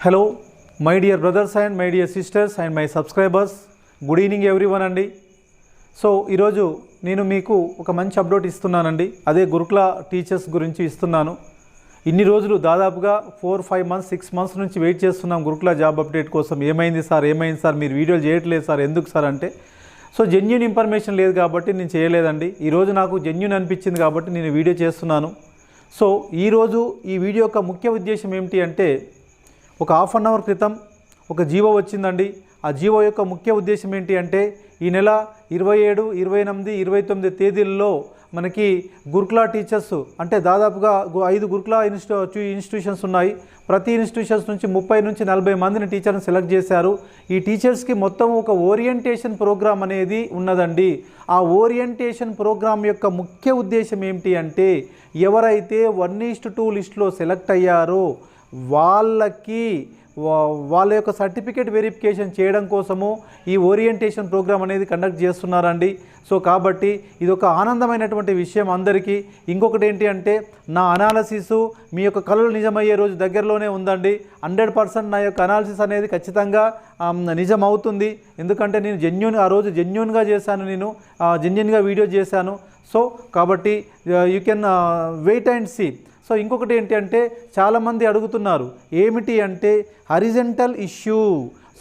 Hello my dear brothers and my dear sisters and my subscribers, good evening everyone అండి. So ఈరోజు నేను మీకు ఒక మంచి అప్డేట్ ఇస్తున్నానండి. అదే గురుకుల టీచర్స్ గురించి ఇస్తున్నాను. ఇన్ని రోజులు దాదాపుగా 4-5 months 6 months నుంచి వెయిట్ చేస్తున్నాం గురుకుల జాబ్ అప్డేట్ కోసం. ఏమైంది సార్ మీరు వీడియోలు చేయట్లేదు సార్, ఎందుకు సార్ అంటే సో జెన్యూన్ ఇన్ఫర్మేషన్ లేదు కాబట్టి నేను చేయలేదండి. ఈరోజు నాకు జెన్యూన్ అనిపించింది కాబట్టి నేను వీడియో చేస్తున్నాను. సో ఈరోజు ఈ వీడియో యొక్క ముఖ్య ఉద్దేశం ఏమిటి అంటే, ఒక హాఫ్ అన్ అవర్ క్రితం ఒక జీవో వచ్చిందండి. ఆ జీవో యొక్క ముఖ్య ఉద్దేశం ఏంటి అంటే, ఈ నెల 27, 28, 29 తేదీల్లో మనకి గురుకుల టీచర్స్ అంటే దాదాపుగా 5 గురుకుల ఇన్స్టిట్యూషన్స్ ఉన్నాయి. ప్రతి ఇన్స్టిట్యూషన్స్ నుంచి 30 నుంచి 40 మందిని టీచర్ని సెలెక్ట్ చేశారు. ఈ టీచర్స్కి మొత్తం ఒక ఓరియంటేషన్ ప్రోగ్రామ్ అనేది ఉన్నదండి. ఆ ఓరియంటేషన్ ప్రోగ్రామ్ యొక్క ముఖ్య ఉద్దేశం ఏమిటి అంటే, ఎవరైతే 1:2 లిస్టులో సెలెక్ట్ అయ్యారో వాళ్ళకి వాళ్ళ యొక్క సర్టిఫికేట్ వెరిఫికేషన్ చేయడం కోసము ఈ ఓరియంటేషన్ ప్రోగ్రామ్ అనేది కండక్ట్ చేస్తున్నారండి. సో కాబట్టి ఇది ఒక ఆనందమైనటువంటి విషయం అందరికీ. ఇంకొకటి ఏంటి అంటే, నా అనాలసిస్ మీ యొక్క కళలు నిజమయ్యే రోజు దగ్గరలోనే ఉందండి. 100% నా యొక్క అనాలిసిస్ అనేది ఖచ్చితంగా నిజం అవుతుంది. ఎందుకంటే నేను ఆ రోజు జెన్యూన్గా చేశాను, నేను జెన్యూన్గా వీడియో చేశాను. సో కాబట్టి you can wait and see. So ఇంకొకటి ఏంటి అంటే, చాలామంది అడుగుతున్నారు ఏమిటి అంటే, horizontal issue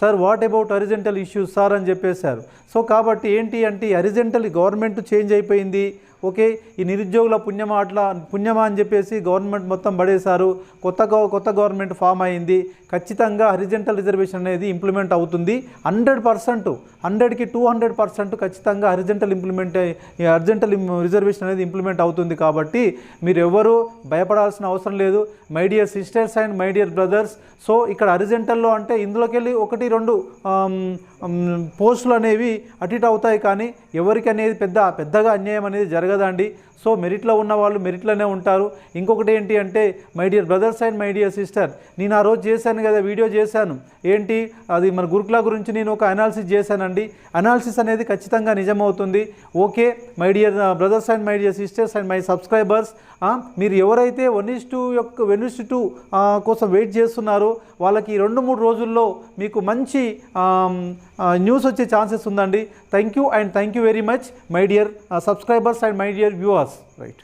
sir, what about horizontal issues sir అని చెప్పేశారు. సో కాబట్టి ఏంటి అంటే, హారిజంటల్ గవర్నమెంట్ చేంజ్ అయిపోయింది. ఓకే, ఈ నిరుద్యోగుల పుణ్యమా అని చెప్పేసి గవర్నమెంట్ మొత్తం పడేశారు. కొత్త గవర్నమెంట్ ఫామ్ అయింది. ఖచ్చితంగా హారిజంటల్ రిజర్వేషన్ అనేది ఇంప్లిమెంట్ అవుతుంది. 100%, 100కి 200% ఖచ్చితంగా హారిజంటల్ రిజర్వేషన్ అనేది ఇంప్లిమెంట్ అవుతుంది. కాబట్టి మీరు ఎవరు భయపడాల్సిన అవసరం లేదు my dear sisters and my dear brothers. So ఇక్కడ హారిజంటల్లో అంటే ఇందులోకి వెళ్ళి 1-2 పోస్టులు అనేవి అటు ఇటు అవుతాయి, కానీ ఎవరికి అనేది పెద్దగా అన్యాయం అనేది జరగదండి. సో మెరిట్లో ఉన్న వాళ్ళు మెరిట్లోనే ఉంటారు. ఇంకొకటి ఏంటి అంటే, my dear brothers and my dear sister, నేను ఆ రోజు చేశాను కదా, వీడియో చేశాను. ఏంటి అది, మన గురుకుల గురించి నేను ఒక అనాలిసిస్ చేశానండి. అనాలిసిస్ అనేది ఖచ్చితంగా నిజమవుతుంది. Okay my dear brothers and my dear sisters and my subscribers, మీరు ఎవరైతే 1:2 కోసం వెయిట్ చేస్తున్నారో వాళ్ళకి 2-3 రోజుల్లో మీకు మంచి న్యూస్ వచ్చే ఛాన్సెస్ ఉందండి. Thank you and thank you very much my dear subscribers and my dear viewers. Right.